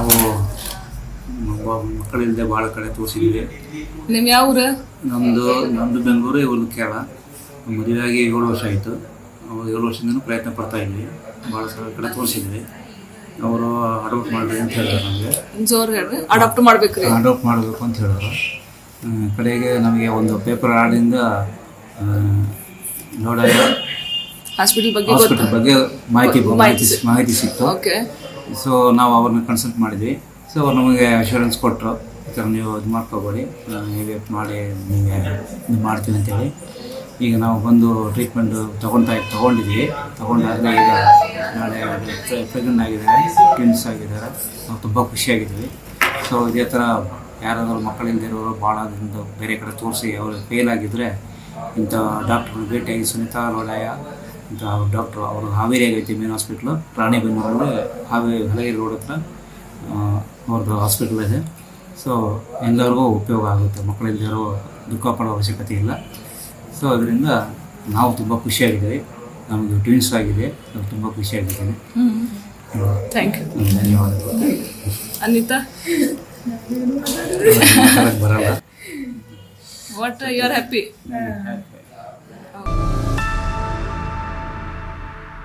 ನಾವು ಮಕ್ಕಳಿಲ್ಲದೆ ಭಾಳ ಕಡೆ ತೋರಿಸಿದ್ವಿ. ನಿಮ್ಮ ಯಾವ ಊರು? ನಮ್ಮದು ಬೆಂಗಳೂರು, ಇವ್ರದ್ದು ಕೇರಳ. ಮದುವೆಯಾಗಿ 7 ವರ್ಷ ಆಯಿತು. 7 ವರ್ಷದಿಂದ ಪ್ರಯತ್ನ ಪಡ್ತಾ ಇದ್ವಿ. ಭಾಳ ಕಡೆ ತೋರಿಸಿದ್ವಿ. ಅವರು ಅಡಾಪ್ಟ್ ಮಾಡಿರಿ ಅಂತ ಹೇಳಿದ್ರು ನಮಗೆ. ಜೋರು ಹೇಳ್ರಿ. ಅಡಾಪ್ಟ್ ಮಾಡ್ಬೇಕ್ರಿ, ಅಡಾಪ್ಟ್ ಮಾಡಬೇಕು ಅಂತ ಹೇಳಿದ್ರು. ಕಡೆಗೆ ನಮಗೆ ಒಂದು ಪೇಪರ್ ಆಡಿಂದ ನೋಡಾಯ ಹಾಸ್ಪಿಟಲ್ ಬಗ್ಗೆ ಮಾಹಿತಿ ಸಿಕ್ತು. ಓಕೆ. ಸೊ ನಾವು ಅವ್ರನ್ನ ಕನ್ಸಲ್ಟ್ ಮಾಡಿದ್ವಿ. ಸೊ ಅವ್ರು ನಮಗೆ ಅಶ್ಯೂರೆನ್ಸ್ ಕೊಟ್ಟರು, ಈ ಥರ ನೀವು ಇದು ಮಾಡ್ಕೋಬೇಡಿ, ಹೇಗೆ ಮಾಡಿ ನಿಮಗೆ ಇದು ಮಾಡ್ತೀನಿ ಅಂತೇಳಿ. ಈಗ ನಾವು ಬಂದು ಟ್ರೀಟ್ಮೆಂಟ್ ತೊಗೊಂಡಿದ್ವಿ. ತೊಗೊಂಡಾದ್ಮೇಲೆ ಈಗ ನಾಳೆ ಪ್ರೆಗ್ನೆಂಟ್ ಆಗಿದ್ದಾರೆ, ಟ್ವಿನ್ಸ್ ಆಗಿದ್ದಾರೆ. ನಾವು ತುಂಬ ಖುಷಿಯಾಗಿದ್ವಿ. ಸೊ ಇದೇ ಥರ ಯಾರಾದರೂ ಮಕ್ಕಳಿಂದಿರೋರು ಭಾಳ ದಿನದ ಬೇರೆ ಕಡೆ ತೋರಿಸಿ ಅವರು ಫೇಲ್ ಆಗಿದ್ದರೆ ಇಂಥ ಡಾಕ್ಟ್ರನ್ನ ಭೇಟಿಯಾಗಿ ಸುನೀತಾ ಲೋಡಾಯ ಇಂಥ ಡಾಕ್ಟ್ರು, ಅವರು ಹಾವೇರಿಯಾಗೈತಿ ಮೇನ್ ಹಾಸ್ಪಿಟ್ಲು, ರಾಣಿಬೆನ್ನೂರಲ್ಲಿ ಹಲಗೇರಿ ರೋಡ್ ಹತ್ರ ಅವ್ರದ್ದು ಹಾಸ್ಪಿಟ್ಲ್ ಇದೆ. ಸೊ ಎಲ್ಲರಿಗೂ ಉಪಯೋಗ ಆಗುತ್ತೆ. ಮಕ್ಕಳಿಂದಿರೋ ದುಃಖ ಪಡೋ ಅವಶ್ಯಕತೆ ಇಲ್ಲ. ಸೊ ಅದರಿಂದ ನಾವು ತುಂಬ ಖುಷಿಯಾಗಿದ್ದೀವಿ. ನಮಗೆ ಟ್ವಿನ್ಸ್ ಆಗಿದೆ, ನಾವು ತುಂಬ ಖುಷಿಯಾಗಿದ್ದೀವಿ. Thank you. ಧನ್ಯವಾದಗಳು. ಅನಿತಾ, ಬರಲ್ಲ. What you are happy?